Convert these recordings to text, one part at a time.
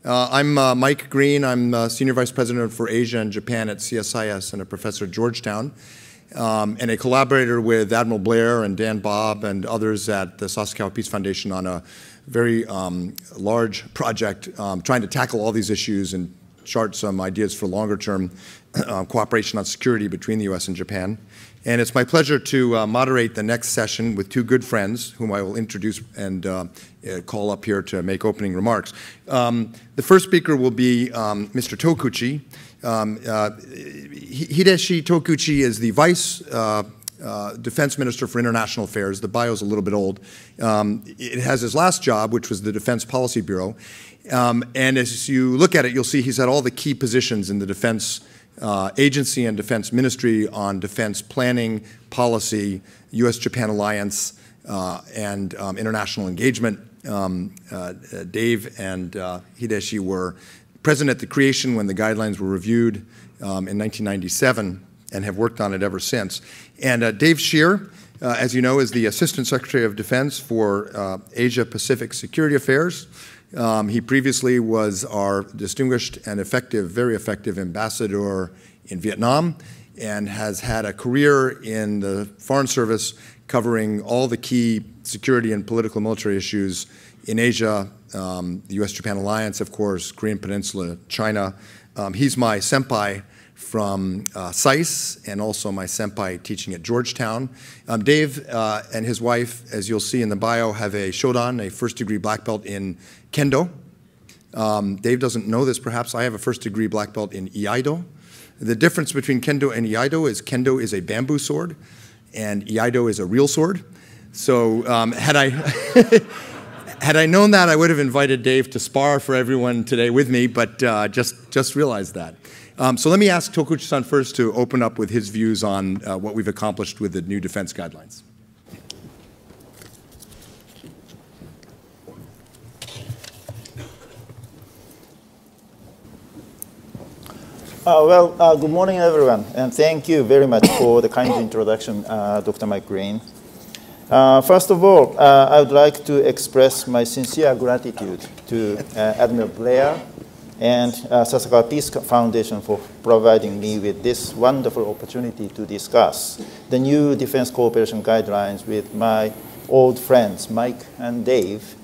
I'm Mike Green. I'm Senior Vice President for Asia and Japan at CSIS and a professor at Georgetown, and a collaborator with Admiral Blair and Dan Bobb and others at the Sasakawa Peace Foundation on a very large project trying to tackle all these issues and chart some ideas for longer-term cooperation on security between the U.S. and Japan. And it's my pleasure to moderate the next session with two good friends whom I will introduce and call up here to make opening remarks. The first speaker will be Mr. Tokuchi. Hideshi Tokuchi is the Vice Defense Minister for International Affairs. The bio is a little bit old. It has his last job, which was the Defense Policy Bureau. And as you look at it, you'll see he's had all the key positions in the Defense Agency and Defense Ministry on defense planning, policy, U.S.-Japan alliance, and international engagement. Dave and Hideshi were present at the creation when the guidelines were reviewed in 1997 and have worked on it ever since. And Dave Scheer, as you know, is the Assistant Secretary of Defense for Asia-Pacific Security Affairs. He previously was our distinguished and effective, very effective ambassador in Vietnam and has had a career in the Foreign Service covering all the key security and political military issues in Asia, the U.S.-Japan alliance, of course, Korean Peninsula, China. He's my senpai from SAIS and also my senpai teaching at Georgetown. Dave and his wife, as you'll see in the bio, have a Shodan, a first-degree black belt in Kendo. Dave doesn't know this, perhaps. I have a first-degree black belt in Iaido. The difference between Kendo and Iaido is a bamboo sword, and Iaido is a real sword. So had I had I known that, I would have invited Dave to spar for everyone today with me, but just realized that. So let me ask Tokuchi-san first to open up with his views on what we've accomplished with the new defense guidelines. Good morning, everyone, and thank you very much for the kind introduction, Dr. Mike Green. First of all, I would like to express my sincere gratitude to Admiral Blair and Sasakawa Peace Foundation for providing me with this wonderful opportunity to discuss the new defense cooperation guidelines with my old friends, Mike and Dave,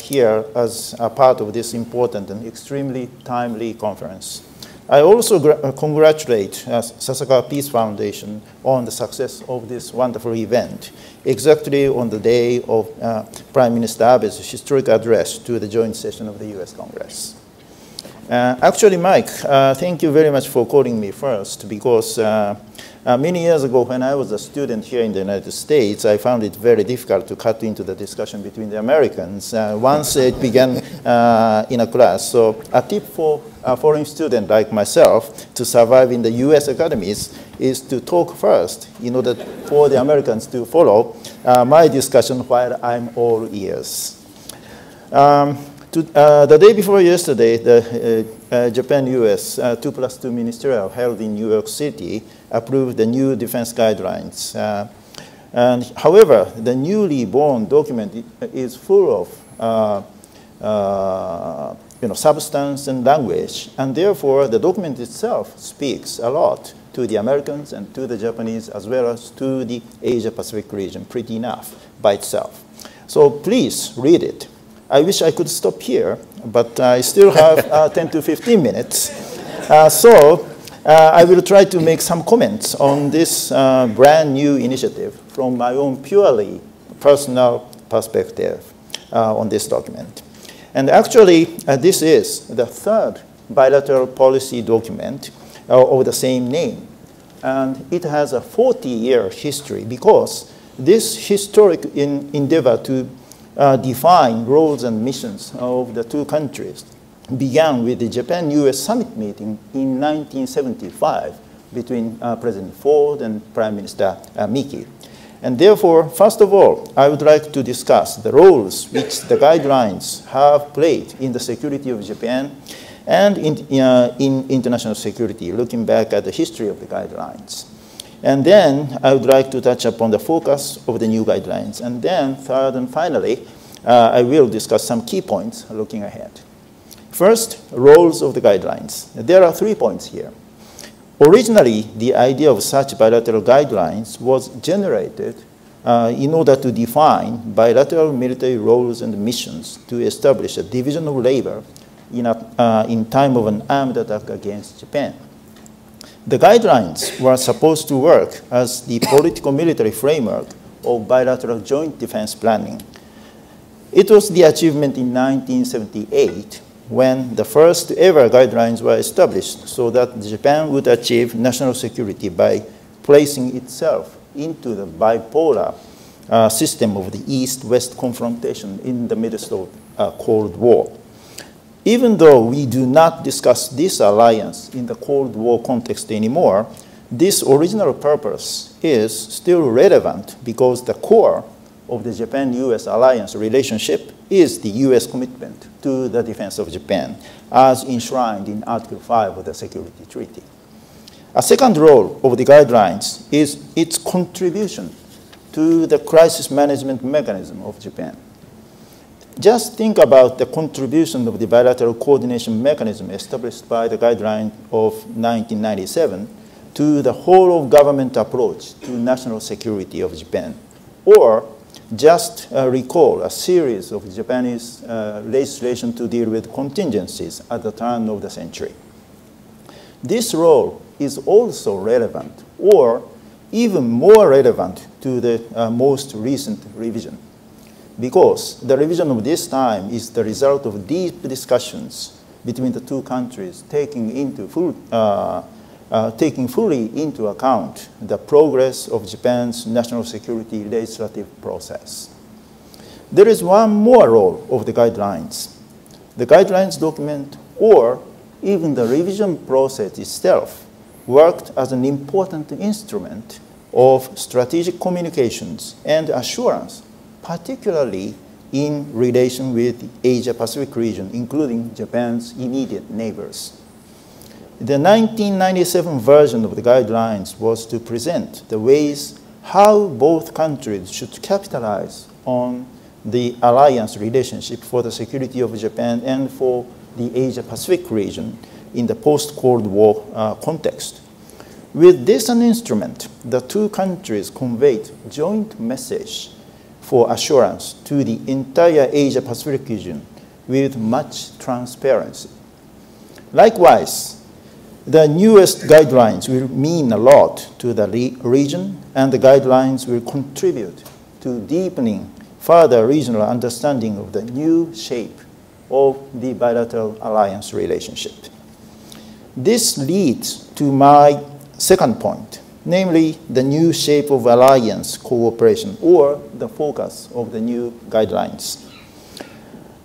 here as a part of this important and extremely timely conference. I also congratulate Sasakawa Peace Foundation on the success of this wonderful event, exactly on the day of Prime Minister Abe's historic address to the joint session of the U.S. Congress. Actually, Mike, thank you very much for calling me first, because many years ago when I was a student here in the United States, I found it very difficult to cut into the discussion between the Americans once it began in a class. So a tip for a foreign student like myself to survive in the US academies is to talk first in order for the Americans to follow my discussion while I'm all ears. The day before yesterday, the Japan-US 2+2 ministerial held in New York City approved the new defense guidelines. However, the newly born document is full of substance and language, and therefore the document itself speaks a lot to the Americans and to the Japanese as well as to the Asia-Pacific region pretty enough by itself. So please read it. I wish I could stop here, but I still have 10 to 15 minutes. I will try to make some comments on this brand new initiative from my own purely personal perspective on this document. And actually, this is the third bilateral policy document of the same name. And it has a 40-year history because this historic endeavor to define roles and missions of the two countries began with the Japan-US summit meeting in 1975 between President Ford and Prime Minister Miki. And therefore, first of all, I would like to discuss the roles which the guidelines have played in the security of Japan and in international security, looking back at the history of the guidelines. And then I would like to touch upon the focus of the new guidelines. And then third and finally, I will discuss some key points looking ahead. First, roles of the guidelines. There are 3 points here. Originally, the idea of such bilateral guidelines was generated in order to define bilateral military roles and missions to establish a division of labor in time of an armed attack against Japan. The guidelines were supposed to work as the political-military framework of bilateral joint defense planning. It was the achievement in 1978 when the first ever guidelines were established so that Japan would achieve national security by placing itself into the bipolar system of the East-West confrontation in the midst of a Cold War. Even though we do not discuss this alliance in the Cold War context anymore, this original purpose is still relevant because the core of the Japan-US alliance relationship is the US commitment to the defense of Japan, as enshrined in Article 5 of the Security Treaty. A second role of the guidelines is its contribution to the crisis management mechanism of Japan. Just think about the contribution of the bilateral coordination mechanism established by the guideline of 1997 to the whole-of-government approach to national security of Japan, or just recall a series of Japanese legislation to deal with contingencies at the turn of the century. This role is also relevant, or even more relevant, to the most recent revision, because the revision of this time is the result of deep discussions between the two countries taking fully into account the progress of Japan's national security legislative process. There is one more role of the guidelines. The guidelines document, or even the revision process itself, worked as an important instrument of strategic communications and assurance, particularly in relation with the Asia-Pacific region, including Japan's immediate neighbors. The 1997 version of the guidelines was to present the ways how both countries should capitalize on the alliance relationship for the security of Japan and for the Asia-Pacific region in the post-Cold War context. With this an instrument, the two countries conveyed joint message for assurance to the entire Asia-Pacific region with much transparency. Likewise, the newest guidelines will mean a lot to the region, and the guidelines will contribute to deepening further regional understanding of the new shape of the bilateral alliance relationship. This leads to my second point, namely the new shape of alliance cooperation, or the focus of the new guidelines.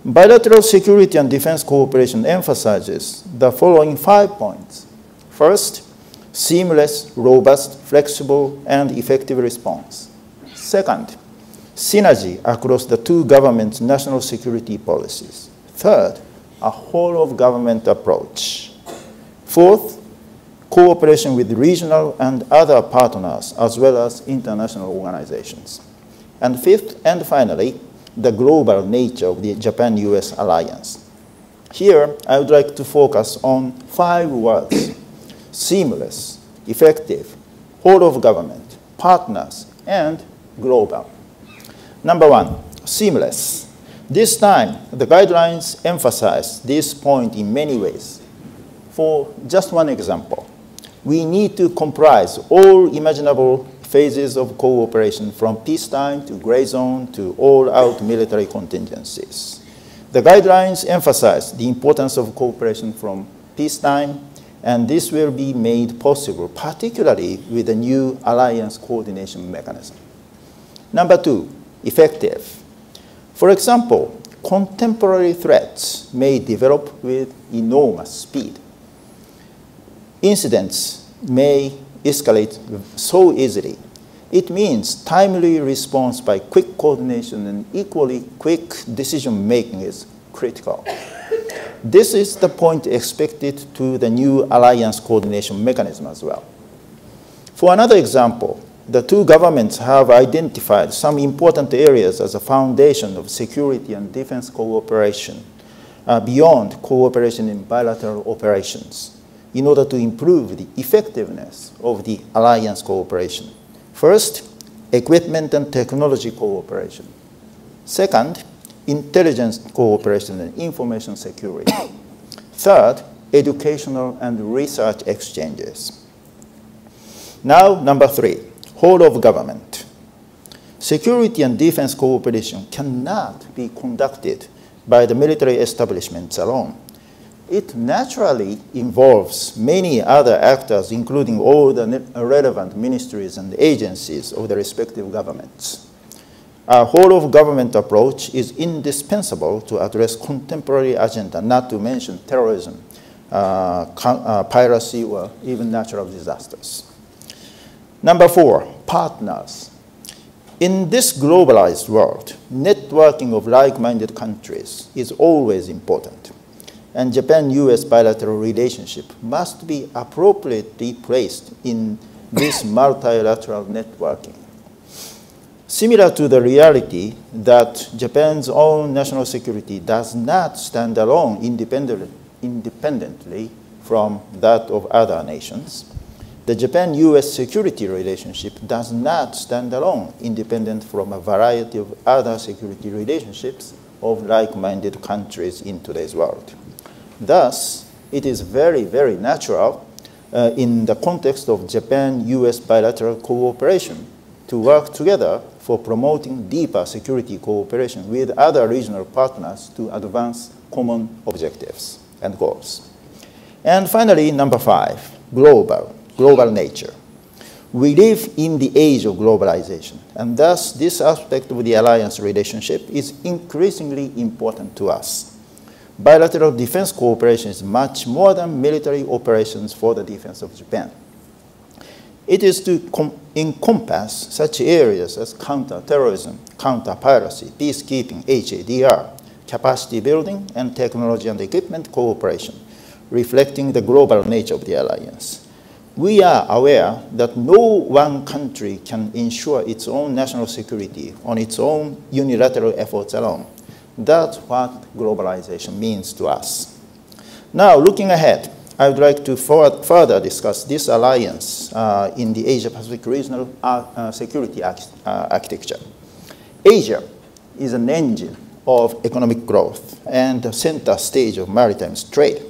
Bilateral security and defense cooperation emphasizes the following 5 points. First, seamless, robust, flexible, and effective response. Second, synergy across the two governments' national security policies. Third, a whole-of-government approach. Fourth, cooperation with regional and other partners, as well as international organizations. And fifth, and finally, the global nature of the Japan-US alliance. Here, I would like to focus on 5 words: seamless, effective, whole-of-government, partners, and global. Number 1, seamless. This time, the guidelines emphasize this point in many ways. For just one example, we need to comprise all imaginable phases of cooperation, from peacetime to gray zone to all-out military contingencies. The guidelines emphasize the importance of cooperation from peacetime, and this will be made possible particularly with the new alliance coordination mechanism. Number 2, effective. For example, contemporary threats may develop with enormous speed. Incidents may escalate so easily. It means timely response by quick coordination and equally quick decision-making is critical. This is the point expected to the new alliance coordination mechanism as well. For another example, the two governments have identified some important areas as a foundation of security and defense cooperation. beyond cooperation in bilateral operations in order to improve the effectiveness of the alliance cooperation. First, equipment and technology cooperation. Second, intelligence cooperation and information security. Third, educational and research exchanges. Now, number 3, whole of government. Security and defense cooperation cannot be conducted by the military establishments alone. It naturally involves many other actors, including all the relevant ministries and agencies of the respective governments. A whole-of-government approach is indispensable to address contemporary agenda, not to mention terrorism, piracy, or even natural disasters. Number 4, partners. In this globalized world, networking of like-minded countries is always important, and Japan-US bilateral relationship must be appropriately placed in this multilateral networking. Similar to the reality that Japan's own national security does not stand alone independently from that of other nations, the Japan-US security relationship does not stand alone independent from a variety of other security relationships of like-minded countries in today's world. Thus, it is very, very natural in the context of Japan-US bilateral cooperation to work together for promoting deeper security cooperation with other regional partners to advance common objectives and goals. And finally, number 5, global nature. We live in the age of globalization, and thus this aspect of the alliance relationship is increasingly important to us. Bilateral defense cooperation is much more than military operations for the defense of Japan. It is to encompass such areas as counter-terrorism, counter-piracy, peacekeeping, HADR, capacity building, and technology and equipment cooperation, reflecting the global nature of the alliance. We are aware that no one country can ensure its own national security on its own unilateral efforts alone. That's what globalization means to us. Now, looking ahead, I would like to further discuss this alliance in the Asia-Pacific regional security architecture. Asia is an engine of economic growth and the center stage of maritime trade.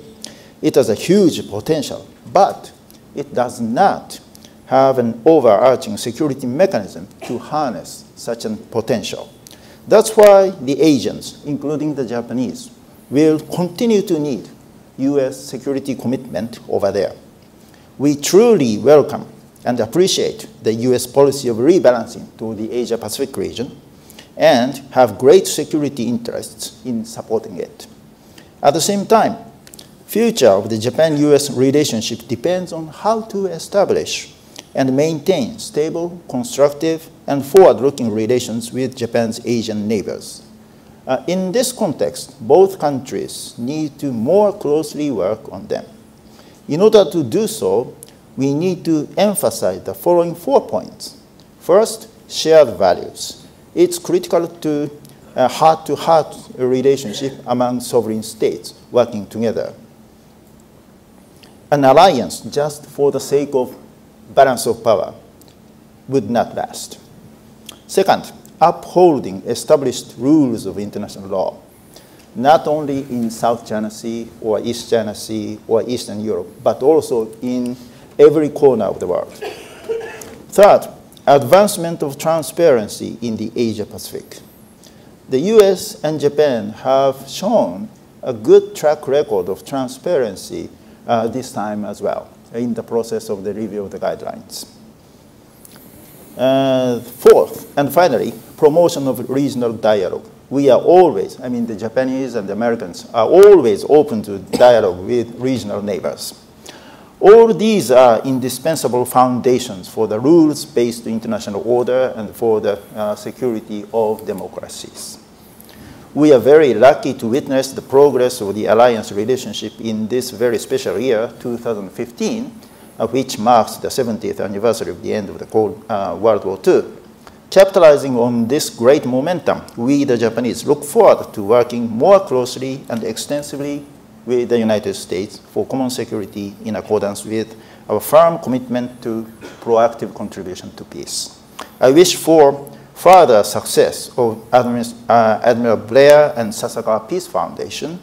It has a huge potential, but it does not have an overarching security mechanism to harness such a potential. That's why the Asians, including the Japanese, will continue to need US security commitment over there. We truly welcome and appreciate the US policy of rebalancing to the Asia-Pacific region and have great security interests in supporting it. At the same time, future of the Japan-US relationship depends on how to establish and maintain stable, constructive, and forward-looking relations with Japan's Asian neighbors. In this context, both countries need to more closely work on them. In order to do so, we need to emphasize the following 4 points. First, shared values. It's critical to a heart-to-heart relationship among sovereign states working together. An alliance just for the sake of balance of power would not last. Second, upholding established rules of international law, not only in South China Sea or East China Sea or Eastern Europe, but also in every corner of the world. Third, advancement of transparency in the Asia-Pacific. The US and Japan have shown a good track record of transparency this time as well in the process of the review of the guidelines. Fourth, and finally, promotion of regional dialogue. We are always, the Japanese and the Americans are always open to dialogue with regional neighbors. All these are indispensable foundations for the rules-based international order and for the security of democracies. We are very lucky to witness the progress of the alliance relationship in this very special year, 2015, which marks the 70th anniversary of the end of the Cold World War II. Capitalizing on this great momentum, we, the Japanese, look forward to working more closely and extensively with the United States for common security in accordance with our firm commitment to proactive contribution to peace. I wish for further success of Admiral Blair and Sasakawa Peace Foundation.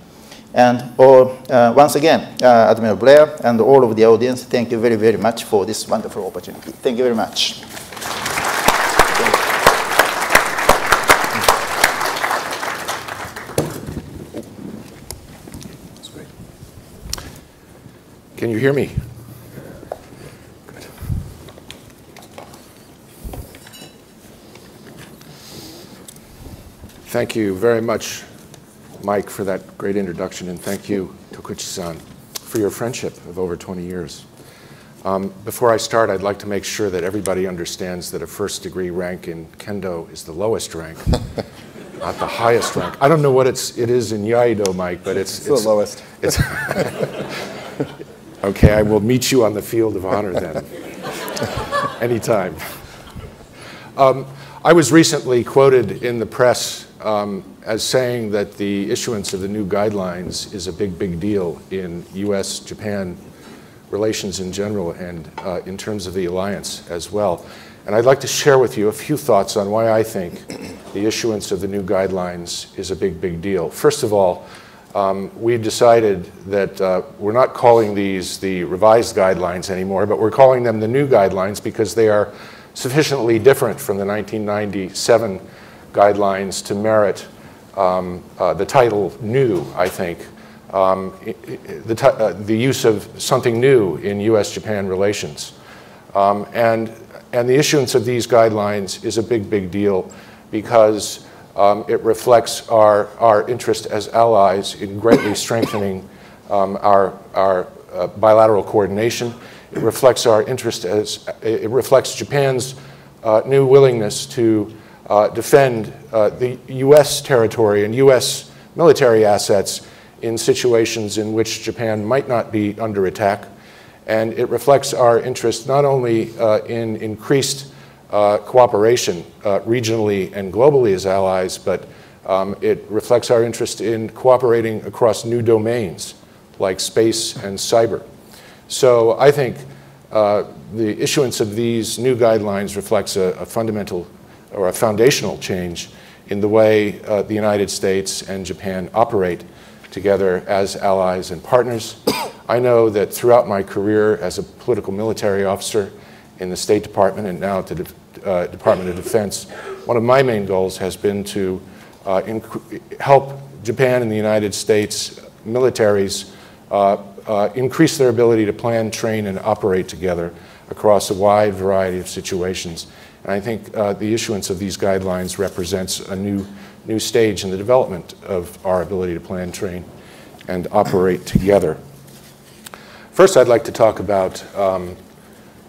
And once again, Admiral Blair and all of the audience, thank you very, very much for this wonderful opportunity. Thank you very much. That's great. Can you hear me? Good. Thank you very much, Mike, for that great introduction, and thank you, Tokuchi-san, for your friendship of over 20 years. Before I start, I'd like to make sure that everybody understands that a first-degree rank in Kendo is the lowest rank, not the highest rank. I don't know what it is in Iaido, Mike, but it's the lowest. It's okay, I will meet you on the field of honor then, anytime. I was recently quoted in the press as saying that the issuance of the new guidelines is a big, big deal in U.S.-Japan relations in general and in terms of the alliance as well. And I'd like to share with you a few thoughts on why I think the issuance of the new guidelines is a big, big deal. First of all, we've decided that we're not calling these the revised guidelines anymore, but we're calling them the new guidelines because they are sufficiently different from the 1997 guidelines to merit the title new, I think. The use of something new in U.S.-Japan relations. And the issuance of these guidelines is a big, big deal because it reflects our interest as allies in greatly strengthening our bilateral coordination. It reflects our interest it reflects Japan's new willingness to defend the U.S. territory and U.S. military assets in situations in which Japan might not be under attack. And it reflects our interest not only in increased cooperation regionally and globally as allies, but it reflects our interest in cooperating across new domains like space and cyber. So I think the issuance of these new guidelines reflects a fundamental or a foundational change in the way the United States and Japan operate together as allies and partners. I know that throughout my career as a political military officer in the State Department and now at the Department of Defense, one of my main goals has been to help Japan and the United States militaries increase their ability to plan, train, and operate together across a wide variety of situations. And I think the issuance of these guidelines represents a new stage in the development of our ability to plan, train, and operate together. First, I'd like to talk about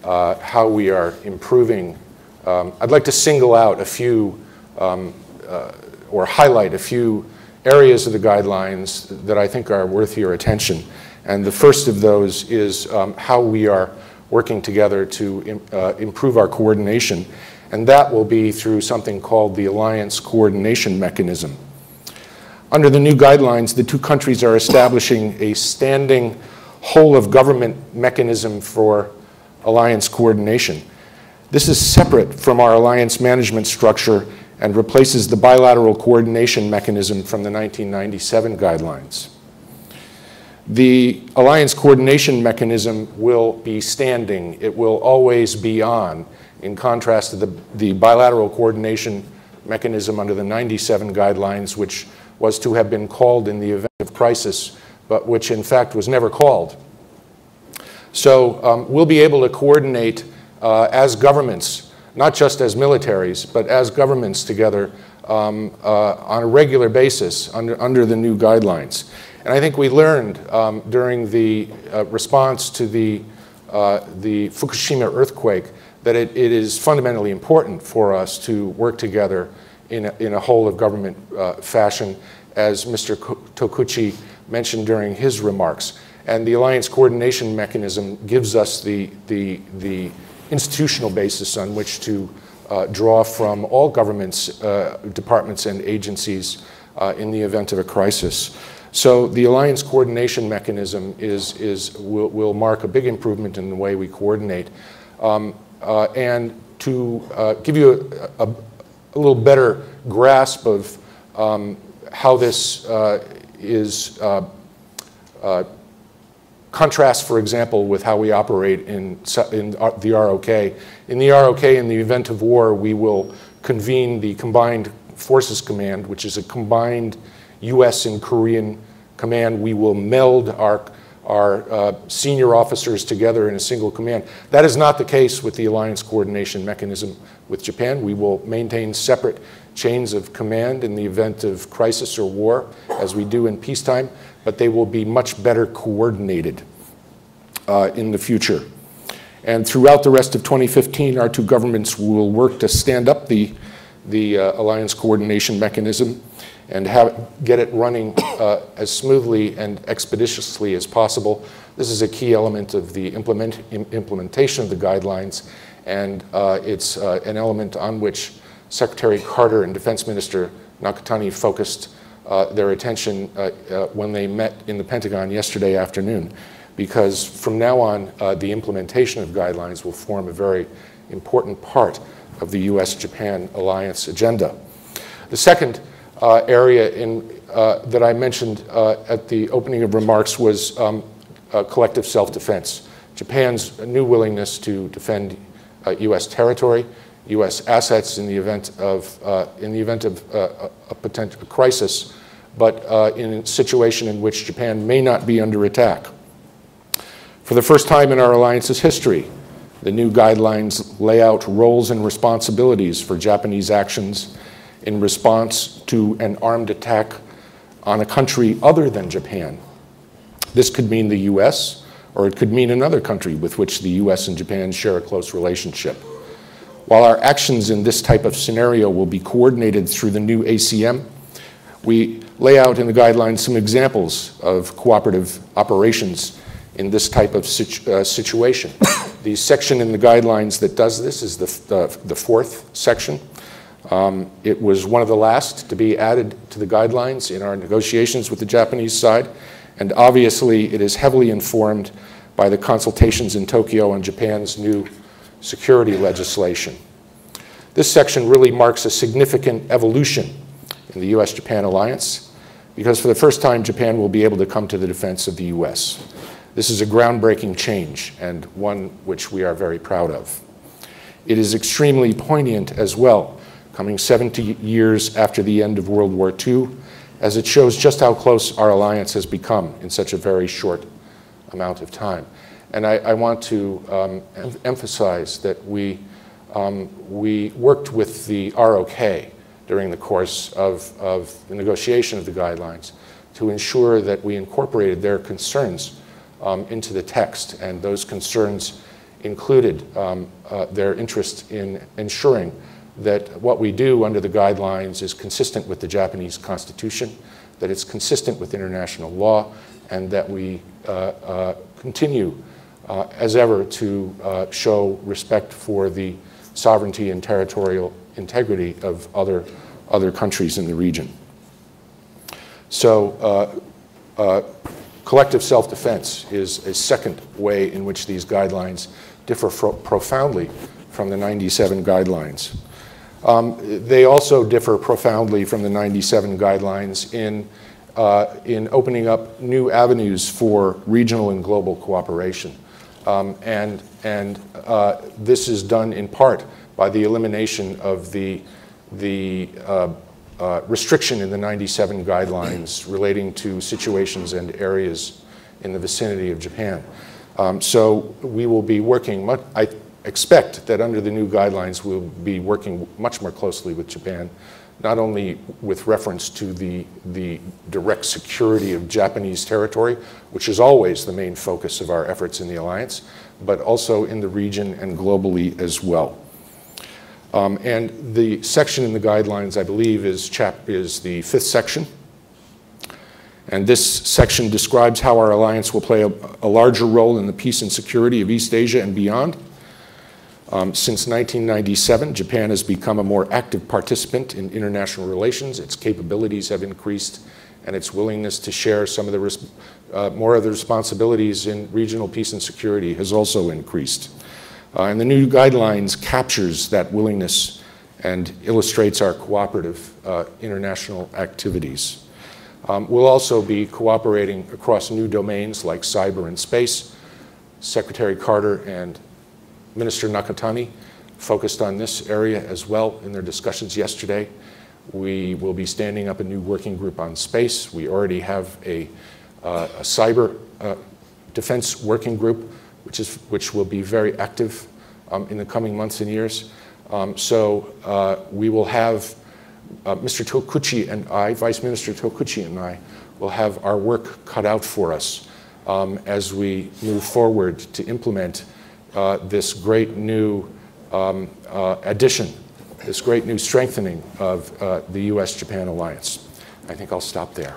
how we are improving. I'd like to single out a few or highlight a few areas of the guidelines that I think are worth your attention. And the first of those is how we are working together to improve our coordination. And that will be through something called the Alliance Coordination Mechanism. Under the new guidelines, the two countries are establishing a standing whole-of-government mechanism for alliance coordination. This is separate from our alliance management structure and replaces the bilateral coordination mechanism from the 1997 guidelines. The alliance coordination mechanism will be standing. It will always be on, in contrast to the bilateral coordination mechanism under the 97 guidelines, which was to have been called in the event of crisis, but which in fact was never called. So we'll be able to coordinate as governments, not just as militaries, but as governments together on a regular basis under the new guidelines. And I think we learned during the response to the Fukushima earthquake that it is fundamentally important for us to work together in a whole-of-government fashion, as Mr. Tokuchi mentioned during his remarks. And the alliance coordination mechanism gives us the institutional basis on which to draw from all governments, departments, and agencies in the event of a crisis. So the alliance coordination mechanism will mark a big improvement in the way we coordinate. And to give you a little better grasp of how this contrasts, for example, with how we operate in the ROK. In the ROK, in the event of war, we will convene the Combined Forces Command, which is a combined US and Korean command. We will meld our senior officers together in a single command. That is not the case with the alliance coordination mechanism with Japan. We will maintain separate chains of command in the event of crisis or war, as we do in peacetime, but they will be much better coordinated in the future. And throughout the rest of 2015, our two governments will work to stand up the alliance coordination mechanism and get it running as smoothly and expeditiously as possible. This is a key element of the implementation of the guidelines, and it's an element on which Secretary Carter and Defense Minister Nakatani focused their attention when they met in the Pentagon yesterday afternoon, because from now on, the implementation of guidelines will form a very important part of the US-Japan alliance agenda. The second area that I mentioned at the opening of remarks was collective self-defense. Japan's new willingness to defend US territory, US assets in the event of a potential crisis, but in a situation in which Japan may not be under attack. For the first time in our alliance's history, the new guidelines lay out roles and responsibilities for Japanese actions in response to an armed attack on a country other than Japan. This could mean the US, or it could mean another country with which the US and Japan share a close relationship. While our actions in this type of scenario will be coordinated through the new ACM, we lay out in the guidelines some examples of cooperative operations in this type of situation. The section in the guidelines that does this is the fourth section. It was one of the last to be added to the guidelines in our negotiations with the Japanese side, and obviously it is heavily informed by the consultations in Tokyo on Japan's new security legislation. This section really marks a significant evolution in the US-Japan alliance, because for the first time Japan will be able to come to the defense of the US. This is a groundbreaking change, and one which we are very proud of. It is extremely poignant as well, coming 70 years after the end of World War II, as it shows just how close our alliance has become in such a very short amount of time. And I want to emphasize that we worked with the ROK during the course of the negotiation of the guidelines to ensure that we incorporated their concerns into the text, and those concerns included their interest in ensuring that what we do under the guidelines is consistent with the Japanese Constitution, that it's consistent with international law, and that we continue as ever to show respect for the sovereignty and territorial integrity of other countries in the region. So collective self-defense is a second way in which these guidelines differ profoundly from the 97 guidelines. They also differ profoundly from the 97 guidelines in opening up new avenues for regional and global cooperation. This is done in part by the elimination of the restriction in the 97 guidelines relating to situations and areas in the vicinity of Japan. So we will be working I expect that under the new guidelines we'll be working much more closely with Japan, not only with reference to the direct security of Japanese territory, which is always the main focus of our efforts in the alliance, but also in the region and globally as well. And the section in the guidelines, I believe, is the fifth section. And this section describes how our alliance will play a larger role in the peace and security of East Asia and beyond. Since 1997, Japan has become a more active participant in international relations. Its capabilities have increased, and its willingness to share some of the more of the responsibilities in regional peace and security has also increased. And the new guidelines captures that willingness and illustrates our cooperative international activities. We'll also be cooperating across new domains like cyber and space. Secretary Carter and Minister Nakatani focused on this area as well in their discussions yesterday. We will be standing up a new working group on space. We already have a cyber defense working group, which will be very active in the coming months and years. So we will have Mr. Tokuchi and I, Vice Minister Tokuchi and I, will have our work cut out for us as we move forward to implement this great new addition, this great new strengthening of the U.S.-Japan alliance. I think I'll stop there.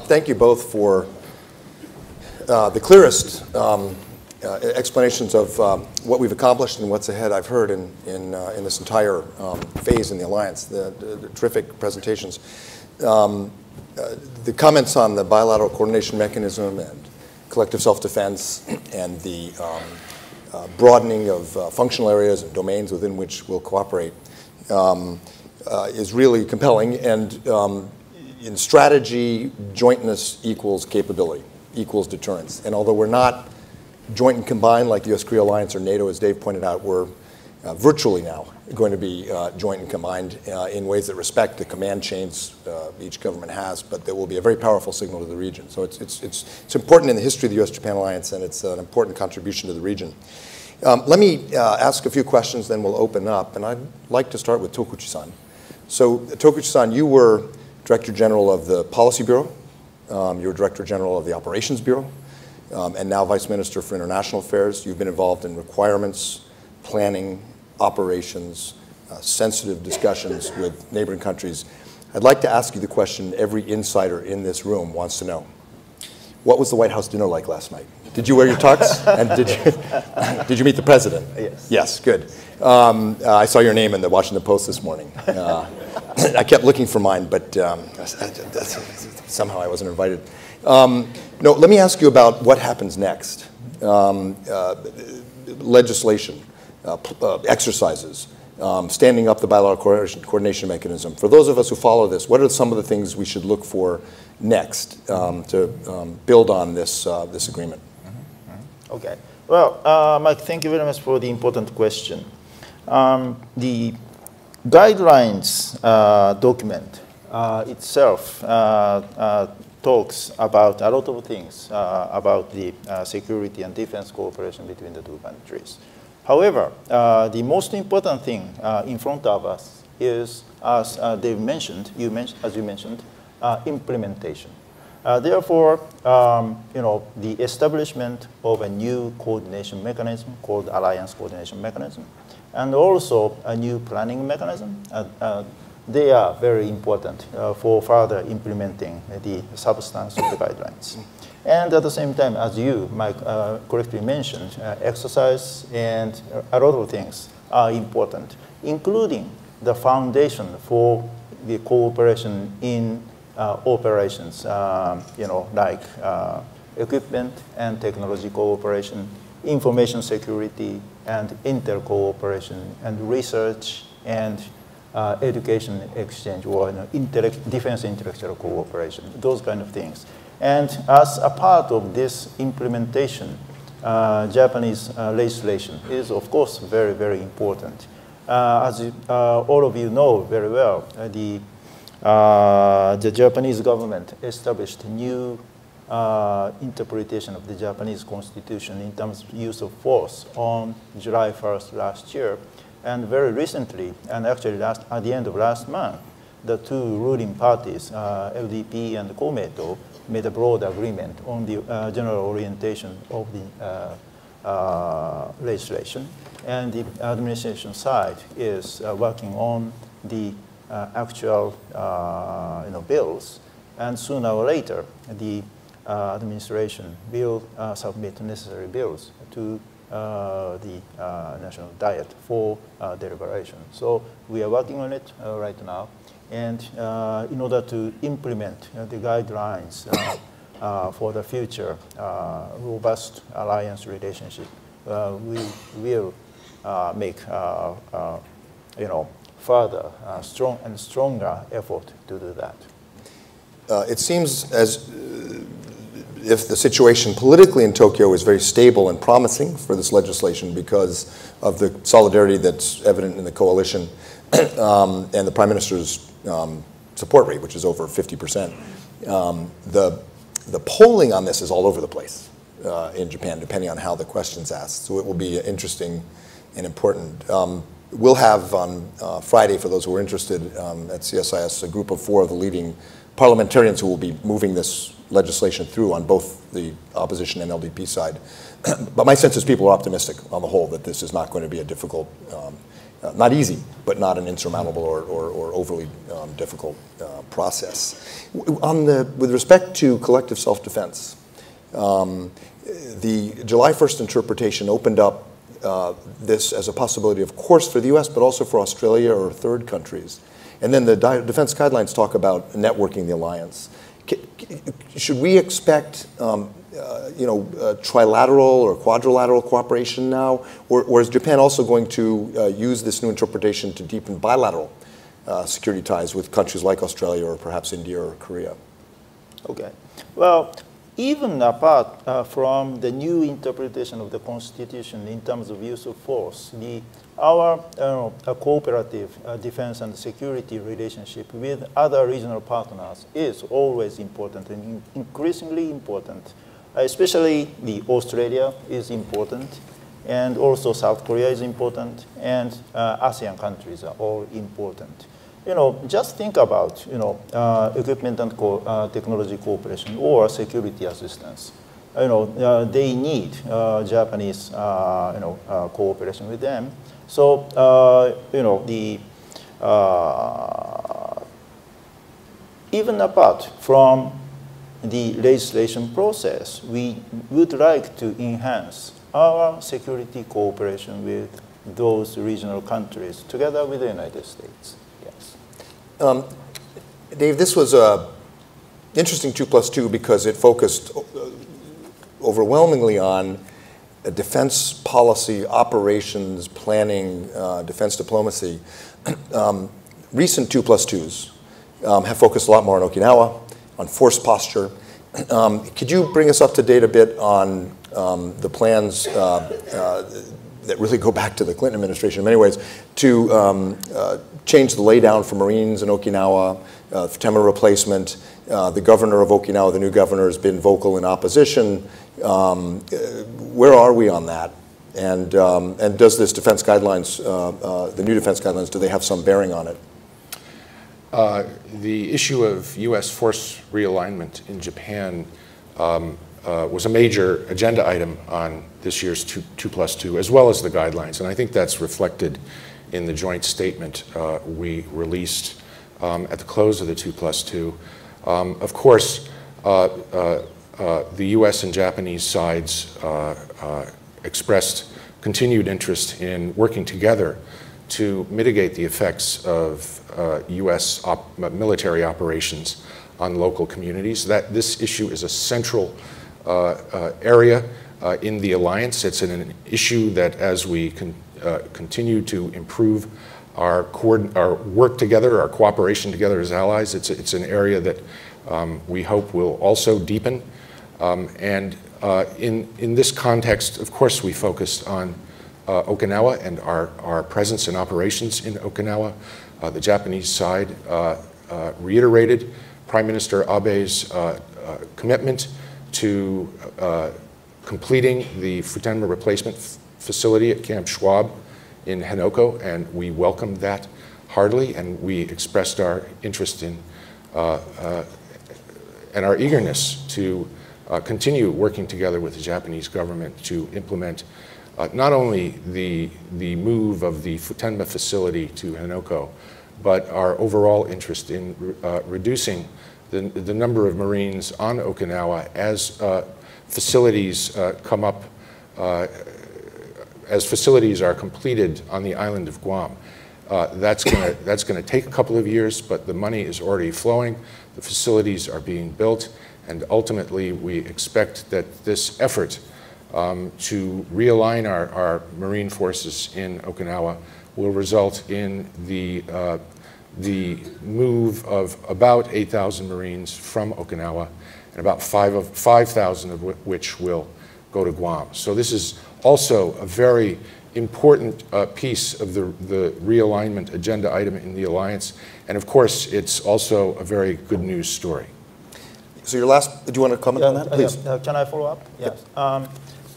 Thank you both for the clearest explanations of what we've accomplished and what's ahead. I've heard in this entire phase in the alliance, the terrific presentations. The comments on the bilateral coordination mechanism and collective self-defense and the broadening of functional areas and domains within which we'll cooperate is really compelling. And in strategy, jointness equals capability, equals deterrence. And although we're not joint and combined like the U.S.-Korea alliance or NATO, as Dave pointed out, we're virtually now going to be joint and combined in ways that respect the command chains each government has, but there will be a very powerful signal to the region. So it's important in the history of the U.S.-Japan alliance, and it's an important contribution to the region. Let me ask a few questions, then we'll open up, and I'd like to start with Tokuchi-san. So Tokuchi-san, you were Director General of the Policy Bureau, you were Director General of the Operations Bureau, and now Vice Minister for International Affairs. You've been involved in requirements, planning, operations, sensitive discussions with neighboring countries. I'd like to ask you the question every insider in this room wants to know. What was the White House dinner like last night? Did you wear your tux? And did you meet the president? Yes. Yes, good. I saw your name in the Washington Post this morning. I kept looking for mine, but somehow I wasn't invited. No, let me ask you about what happens next. Legislation. Exercises, standing up the bilateral coordination mechanism. For those of us who follow this, what are some of the things we should look for next to build on this agreement? Okay. Well, Mike, thank you very much for the important question. The guidelines document itself talks about a lot of things about the security and defense cooperation between the two countries. However, the most important thing in front of us is, as Dave mentioned, as you mentioned, implementation. Therefore, the establishment of a new coordination mechanism called Alliance Coordination Mechanism, and also a new planning mechanism. They are very important for further implementing the substance of the guidelines. And at the same time, as you, Mike, correctly mentioned, exercise and a lot of things are important, including the foundation for the cooperation in operations, like equipment and technology cooperation, information security and inter-cooperation, and research and education exchange, or defense intellectual cooperation, those kind of things. And as a part of this implementation, Japanese legislation is, of course, very, very important. As all of you know very well, the Japanese government established a new interpretation of the Japanese Constitution in terms of use of force on July 1st last year. And very recently, and actually at the end of last month, the two ruling parties, LDP and Komeito, made a broad agreement on the general orientation of the legislation. And the administration side is working on the actual bills and sooner or later, the administration will submit necessary bills to the National Diet for deliberation. So we are working on it right now. And in order to implement the guidelines for the future robust alliance relationship, we will make further strong and stronger effort to do that. It seems as if the situation politically in Tokyo is very stable and promising for this legislation because of the solidarity that's evident in the coalition and the Prime Minister's support rate, which is over 50%. The polling on this is all over the place in Japan, depending on how the question's asked. So it will be interesting and important. We'll have on Friday, for those who are interested, at CSIS, a group of 4 of the leading parliamentarians who will be moving this legislation through on both the opposition and LDP side. But my sense is people are optimistic on the whole that this is not going to be a difficult, not easy, but not an insurmountable or overly difficult process. With respect to collective self-defense, the July 1st interpretation opened up this as a possibility, of course, for the US, but also for Australia or third countries. And then the defense guidelines talk about networking the alliance. Should we expect trilateral or quadrilateral cooperation now? Or is Japan also going to use this new interpretation to deepen bilateral security ties with countries like Australia or perhaps India or Korea? Okay. Well, even apart from the new interpretation of the Constitution in terms of use of force, our cooperative defense and security relationship with other regional partners is always important and increasingly important. Especially Australia is important, and also South Korea is important, and ASEAN countries are all important. Just think about, equipment and technology cooperation or security assistance. They need Japanese, cooperation with them. So, even apart from the legislation process, we would like to enhance our security cooperation with those regional countries together with the United States. Yes. Dave, this was an interesting 2+2 because it focused overwhelmingly on defense policy, operations, planning, defense diplomacy. Recent 2+2s have focused a lot more on Okinawa, on force posture. Could you bring us up to date a bit on the plans that really go back to the Clinton administration in many ways to change the laydown for Marines in Okinawa, temporary replacement? The governor of Okinawa, the new governor, has been vocal in opposition. Where are we on that? And does this defense guidelines, the new defense guidelines, do they have some bearing on it? The issue of U.S. force realignment in Japan was a major agenda item on this year's 2+2, as well as the guidelines. And I think that's reflected in the joint statement we released at the close of the 2+2. Of course, the U.S. and Japanese sides expressed continued interest in working together to mitigate the effects of U.S. military operations on local communities. This issue is a central area in the alliance. It's an issue that, as we continue to improve our work together, our cooperation together as allies, it's an area that we hope will also deepen. In this context, of course, we focused on Okinawa and our presence and operations in Okinawa. The Japanese side reiterated Prime Minister Abe's commitment to completing the Futenma replacement facility at Camp Schwab in Henoko, and we welcomed that heartily, and we expressed our interest in and our eagerness to continue working together with the Japanese government to implement not only the move of the Futenma facility to Henoko, but our overall interest in reducing the number of Marines on Okinawa as facilities come up, as facilities are completed on the island of Guam. That's going to take a couple of years, but the money is already flowing. The facilities are being built, and ultimately we expect that this effort to realign our Marine forces in Okinawa will result in the move of about 8,000 Marines from Okinawa, and about 5,000 of which will go to Guam. So this is also a very important piece of the realignment agenda item in the alliance. And of course, it's also a very good news story. So your last, do you want to comment on that, please? Can I follow up? Yes.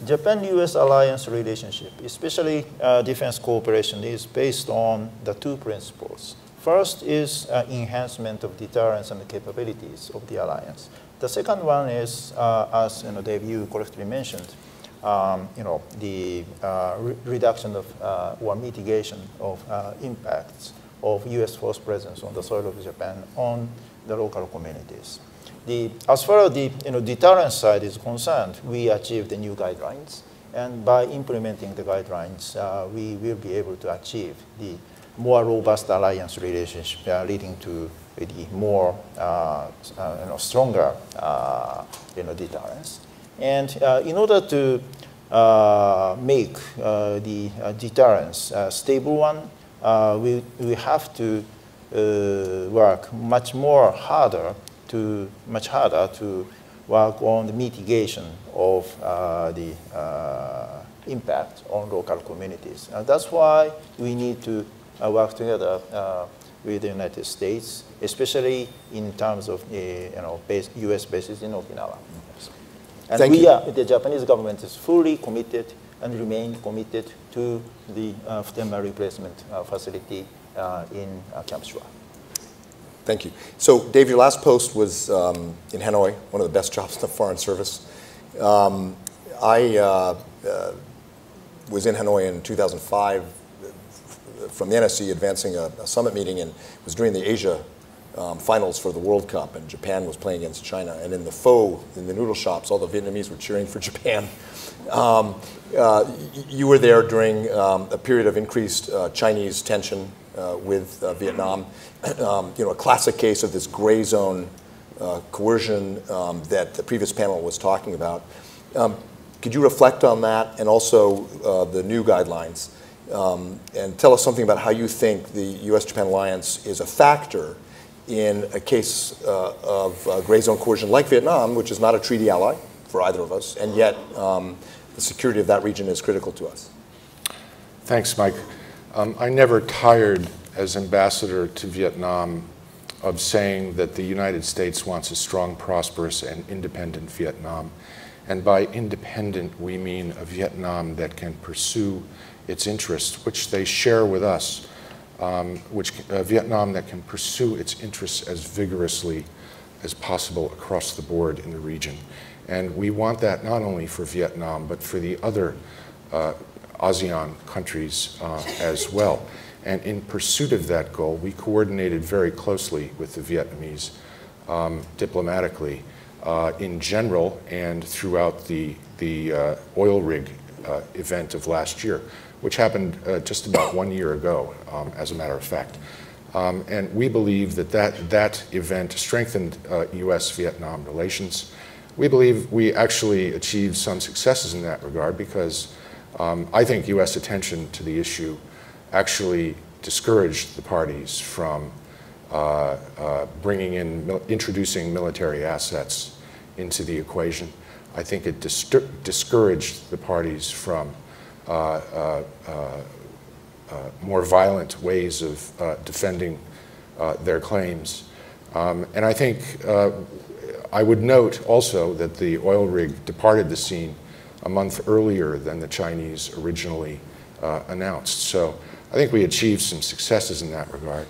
Japan-U.S. alliance relationship, especially defense cooperation, is based on the two principles. First is enhancement of deterrence and the capabilities of the alliance. The second one is, as Dave, you correctly mentioned, the reduction of or mitigation of impacts of U.S. force presence on the soil of Japan on the local communities. As far as the deterrence side is concerned, we achieved the new guidelines, and by implementing the guidelines, we will be able to achieve the more robust alliance relationship, leading to the more stronger deterrence. And in order to make the deterrence a stable one, we have to work much harder to work on the mitigation of the impact on local communities. And that's why we need to work together with the United States, especially in terms of U.S. bases in Okinawa. And the Japanese government is fully committed and remain committed to the Futenma replacement facility in Camp Shura. Thank you. So, Dave, your last post was in Hanoi, one of the best jobs in the Foreign Service. I was in Hanoi in 2005 from the NSC advancing a summit meeting, and it was during the Asia finals for the World Cup, and Japan was playing against China. And in the pho, in the noodle shops, all the Vietnamese were cheering for Japan. You were there during a period of increased Chinese tension with Vietnam. A classic case of this gray zone coercion that the previous panel was talking about. Could you reflect on that and also the new guidelines? And tell us something about how you think the U.S.-Japan alliance is a factor in a case of gray zone coercion like Vietnam, which is not a treaty ally for either of us, and yet the security of that region is critical to us. Thanks, Mike. I never tired as ambassador to Vietnam of saying that the United States wants a strong, prosperous, and independent Vietnam. And by independent, we mean a Vietnam that can pursue its interests, which they share with us, Vietnam that can pursue its interests as vigorously as possible across the board in the region. And we want that not only for Vietnam, but for the other ASEAN countries as well. And in pursuit of that goal, we coordinated very closely with the Vietnamese diplomatically in general and throughout the oil rig event of last year, which happened just about 1 year ago, as a matter of fact. And we believe that event strengthened U.S.-Vietnam relations. We believe we actually achieved some successes in that regard because I think U.S. attention to the issue actually discouraged the parties from introducing military assets into the equation. I think it discouraged the parties from more violent ways of defending their claims. And I think I would note also that the oil rig departed the scene a month earlier than the Chinese originally announced. So I think we achieved some successes in that regard.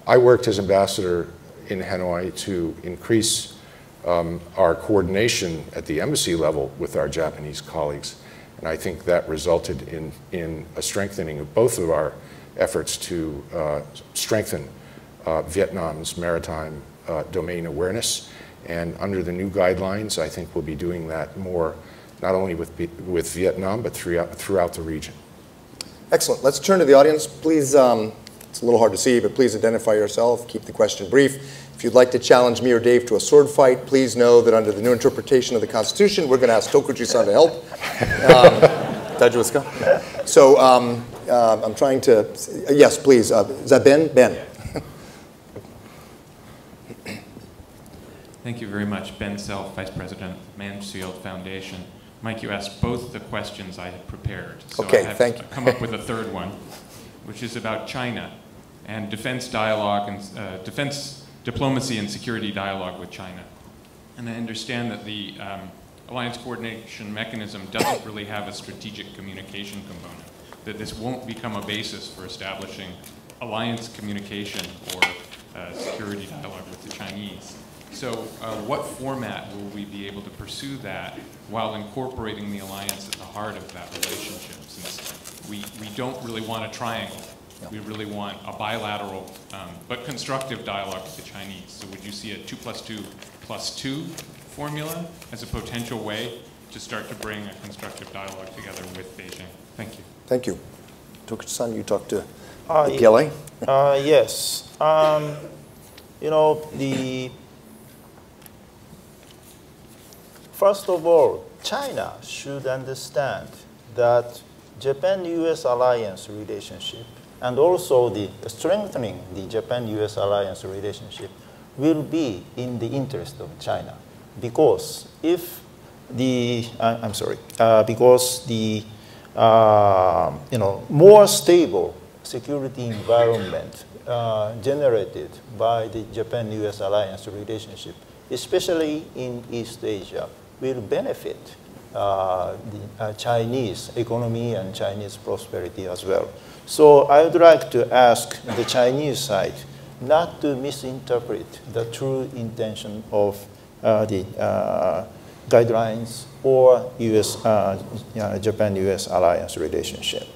I worked as ambassador in Hanoi to increase our coordination at the embassy level with our Japanese colleagues. And I think that resulted in a strengthening of both of our efforts to strengthen Vietnam's maritime domain awareness. And under the new guidelines, I think we'll be doing that more, not only with Vietnam, but throughout the region. Excellent. Let's turn to the audience. Please, it's a little hard to see, but please identify yourself. Keep the question brief. If you'd like to challenge me or Dave to a sword fight, please know that under the new interpretation of the Constitution, we're going to ask Tokuchi-san to help. So I'm trying to, yes, please. Is that Ben? Ben. Thank you very much. Ben Self, Vice President of the Mansfield Foundation. Mike, you asked both the questions I had prepared. So okay, I have thank you. come up with a third one, which is about China and defense dialogue and defense diplomacy and security dialogue with China. And I understand that the alliance coordination mechanism doesn't really have a strategic communication component, that this won't become a basis for establishing alliance communication or security dialogue with the Chinese. So what format will we be able to pursue that while incorporating the alliance at the heart of that relationship? Since we don't really want a triangle. We really want a bilateral but constructive dialogue with the Chinese. So would you see a 2+2+2 formula as a potential way to start to bring a constructive dialogue together with Beijing? Thank you. Thank you. Tokuchi-san, you talked to the PLA? Yes. You know, first of all, China should understand that Japan-US alliance relationship and also the strengthening the Japan-US alliance relationship will be in the interest of China, because if the because the more stable security environment generated by the Japan-US alliance relationship, especially in East Asia, will benefit the Chinese economy and Chinese prosperity as well. So I would like to ask the Chinese side not to misinterpret the true intention of the guidelines or Japan-US alliance relationship.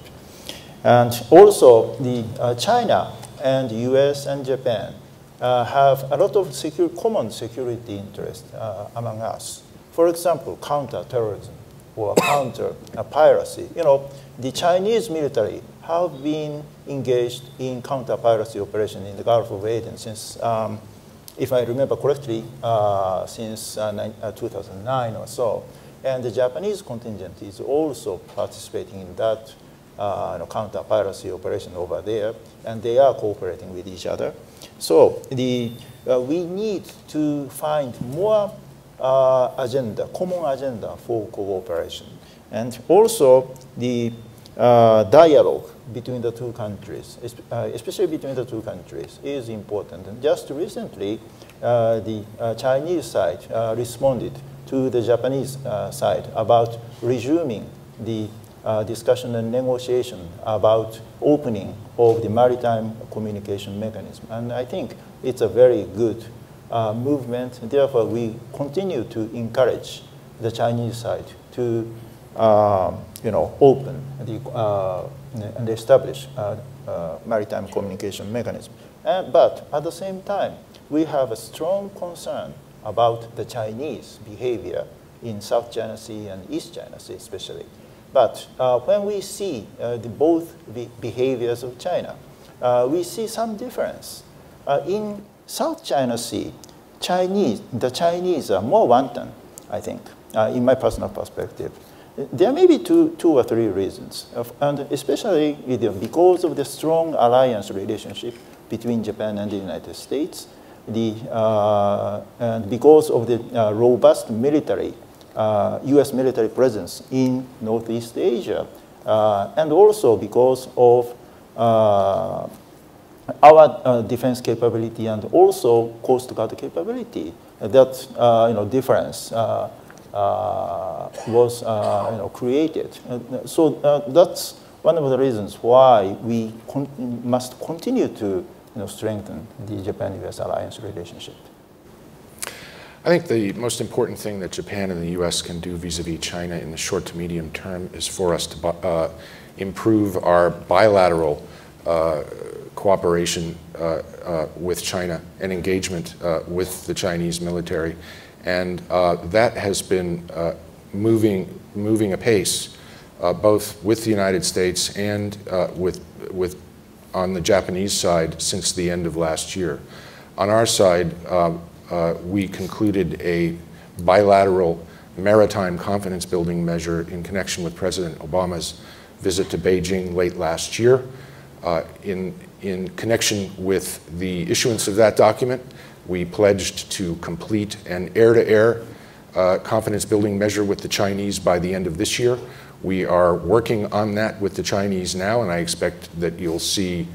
And also, the China and US and Japan have a lot of common security interests among us. For example, counter-terrorism or counter-piracy. You know, the Chinese military have been engaged in counter-piracy operation in the Gulf of Aden since, if I remember correctly, since 2009 or so. And the Japanese contingent is also participating in that counter-piracy operation over there, and they are cooperating with each other. So we need to find more common agenda for cooperation. And also the dialogue between the two countries, especially between the two countries, is important. And just recently, the Chinese side responded to the Japanese side about resuming the discussion and negotiation about opening of the maritime communication mechanism. And I think it's a very good movement. Therefore, we continue to encourage the Chinese side to open and establish maritime communication mechanism. But at the same time, we have a strong concern about the Chinese behavior in South China Sea and East China Sea especially. But when we see both the behaviors of China, we see some difference. In South China Sea, the Chinese are more wanton, I think, in my personal perspective. There may be two or three reasons, and especially because of the strong alliance relationship between Japan and the United States, and because of the robust military, U.S. military presence in Northeast Asia, and also because of our defense capability and also Coast Guard capability. That difference was created. So that's one of the reasons why we must continue to strengthen the Japan-US alliance relationship. I think the most important thing that Japan and the U.S. can do vis-a-vis China in the short to medium term is for us to improve our bilateral cooperation with China and engagement with the Chinese military. And that has been moving apace, both with the United States and on the Japanese side since the end of last year. On our side, we concluded a bilateral maritime confidence building measure in connection with President Obama's visit to Beijing late last year. In connection with the issuance of that document, we pledged to complete an air-to-air confidence building measure with the Chinese by the end of this year. We are working on that with the Chinese now, and I expect that you'll see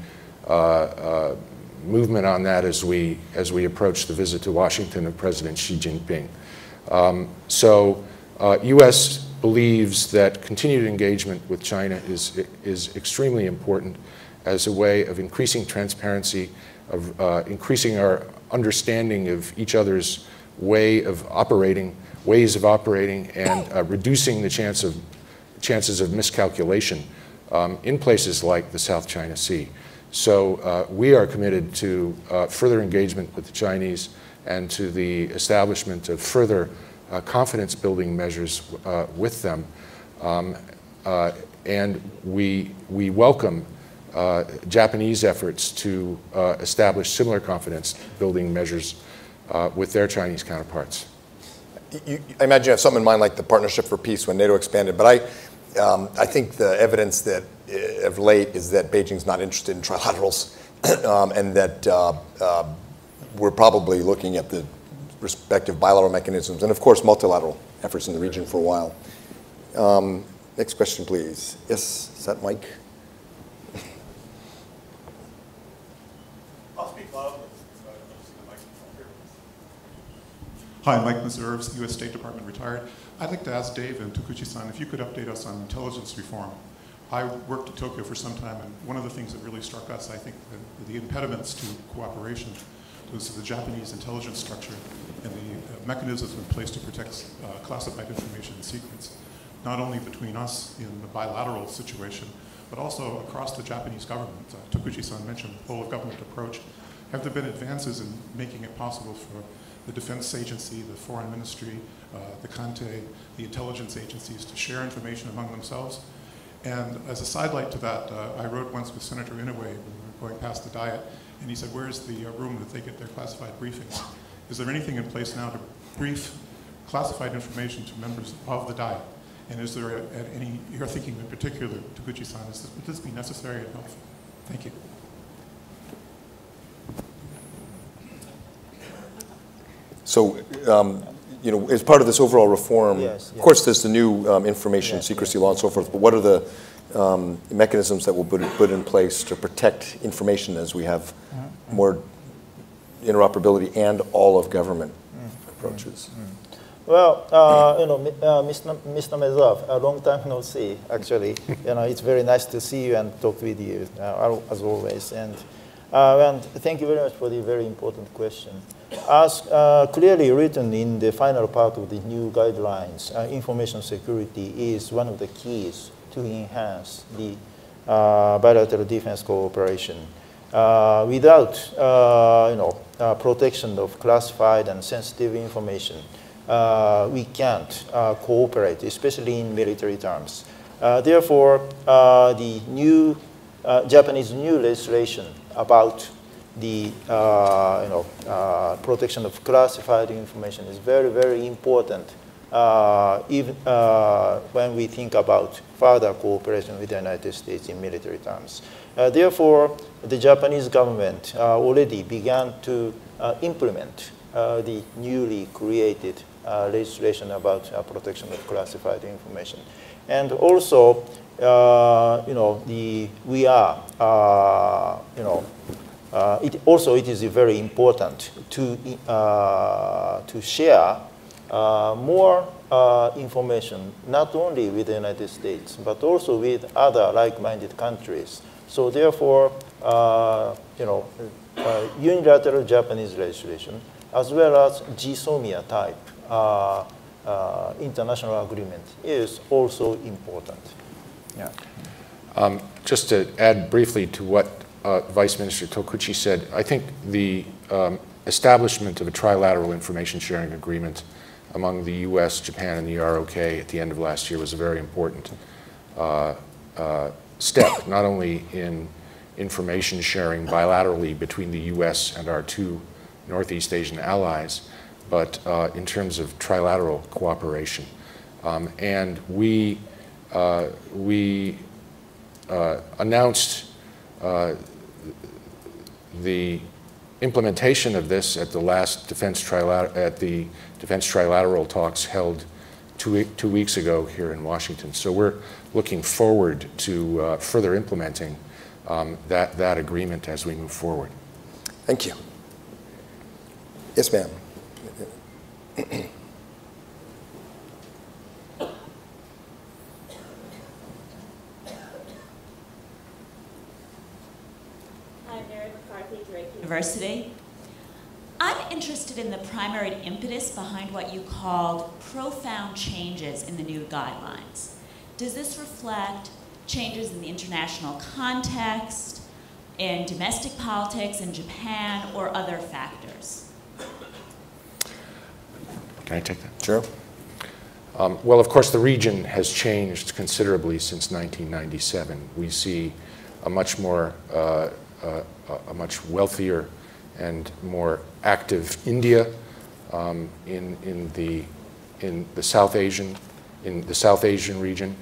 movement on that as we approach the visit to Washington of President Xi Jinping. U.S. believes that continued engagement with China is extremely important as a way of increasing transparency, of increasing our understanding of each other's ways of operating, and reducing the chances of miscalculation in places like the South China Sea. So we are committed to further engagement with the Chinese and to the establishment of further confidence-building measures with them. And we welcome Japanese efforts to establish similar confidence-building measures with their Chinese counterparts. I imagine you have something in mind like the Partnership for Peace when NATO expanded, but I think the evidence that of late is that Beijing's not interested in trilaterals and that we're probably looking at the respective bilateral mechanisms and, of course, multilateral efforts in the region for a while. Next question, please. Yes, is that Mike? I'll speak loudly. Hi, Mike Meserves, U.S. State Department retired. I'd like to ask Dave and Tokuchi-san if you could update us on intelligence reform. I worked in Tokyo for some time, and one of the things that really struck us, I think, the impediments to cooperation was the Japanese intelligence structure and the mechanisms in place to protect classified information and secrets, not only between us in the bilateral situation, but also across the Japanese government. Tokuchi-san mentioned the whole-of-government approach. Have there been advances in making it possible for the defense agency, the foreign ministry, the Kante, the intelligence agencies to share information among themselves? And as a sidelight to that, I rode once with Senator Inouye when we were going past the Diet, and he said, where's the room that they get their classified briefings? Is there anything in place now to brief classified information to members of the Diet? And is there any, you're thinking in particular, Tokuchi-san, would this be necessary and helpful? Thank you. So, you know, as part of this overall reform, yes. Of course, there's the new information secrecy law and so forth, but what are the mechanisms that will be put in place to protect information as we have more interoperability and all of government approaches? Well, you know, Mr. Mezov, a long time no see, actually. You know, it's very nice to see you and talk with you, as always. And thank you very much for the very important question. As clearly written in the final part of the new guidelines, information security is one of the keys to enhance the bilateral defense cooperation. Without, you know, protection of classified and sensitive information, we can't cooperate, especially in military terms. Therefore, the new Japanese new legislation about the protection of classified information is very, very important, even when we think about further cooperation with the United States in military terms. Therefore, the Japanese government already began to implement the newly created legislation about protection of classified information. And also, you know, we are, you know, it is very important to share more information, not only with the United States, but also with other like-minded countries. So therefore, you know, unilateral Japanese legislation, as well as GSOMIA type international agreement is also important. Yeah. Just to add briefly to what Vice Minister Tokuchi said, I think the establishment of a trilateral information sharing agreement among the US, Japan, and the ROK at the end of last year was a very important step, not only in information sharing bilaterally between the US and our two Northeast Asian allies, but in terms of trilateral cooperation. And we announced the implementation of this at the last Defense Trilateral talks held two weeks ago here in Washington. So we're looking forward to further implementing that agreement as we move forward. Thank you. Yes, ma'am. University. I'm interested in the primary impetus behind what you called profound changes in the new guidelines. Does this reflect changes in the international context, in domestic politics in Japan, or other factors? Can I take that? Sure. Well, of course, the region has changed considerably since 1997. We see a much more a much wealthier and more active India in the South Asian region.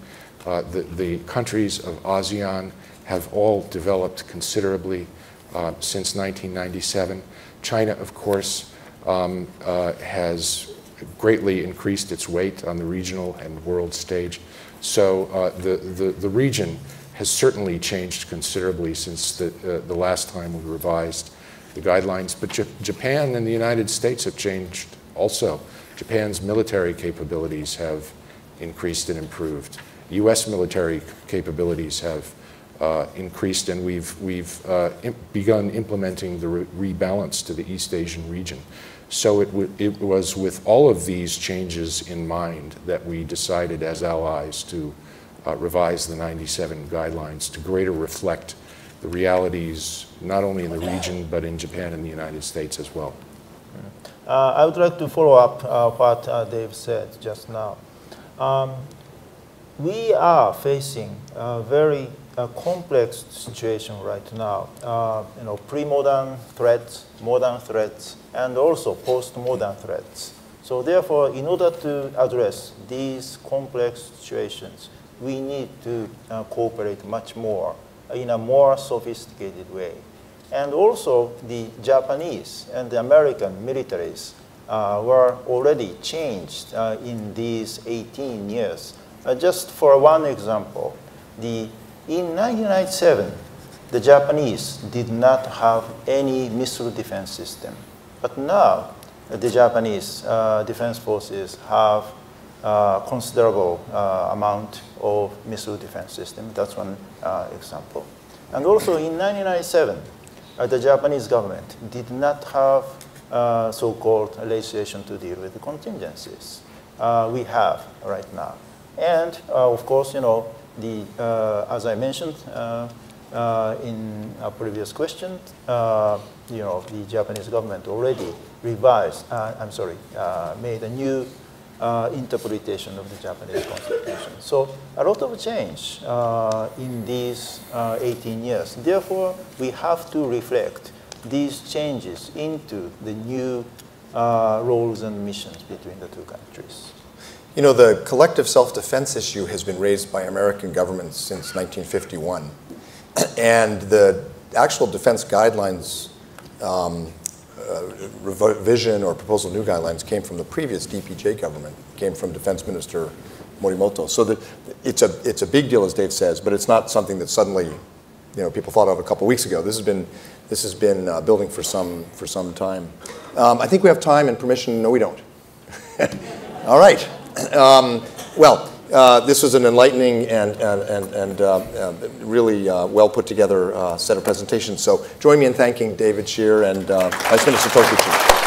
The countries of ASEAN have all developed considerably since 1997. China, of course, has greatly increased its weight on the regional and world stage. So the region has certainly changed considerably since the last time we revised the guidelines. But Japan and the United States have changed also. Japan's military capabilities have increased and improved. U.S. military capabilities have increased, and we've begun implementing the rebalance to the East Asian region. So it was with all of these changes in mind that we decided as allies to revise the 97 guidelines to greater reflect the realities not only in the region but in Japan and the United States as well. I would like to follow up what Dave said just now. We are facing a very complex situation right now. Pre-modern threats, modern threats, and also post-modern threats. So therefore, in order to address these complex situations, we need to cooperate much more in a more sophisticated way. And also, the Japanese and the American militaries were already changed in these 18 years. Just for one example, in 1997, the Japanese did not have any missile defense system. But now, the Japanese defense forces have considerable amount of missile defense system. That's one example. And also in 1997, the Japanese government did not have so-called legislation to deal with the contingencies. We have right now. And of course, as I mentioned in a previous question, the Japanese government already made a new interpretation of the Japanese Constitution. So a lot of change in these 18 years. Therefore, we have to reflect these changes into the new roles and missions between the two countries. The collective self-defense issue has been raised by American governments since 1951. And the actual defense guidelines revision or proposal of new guidelines came from the previous DPJ government, came from Defense Minister Morimoto. So it's a big deal, as Dave says, but it's not something that suddenly people thought of a couple weeks ago. This has been building for some time. I think we have time and permission. No, we don't. All right. This was an enlightening and really well put together set of presentations. So join me in thanking David Scheer and Vice Minister Tokuchi.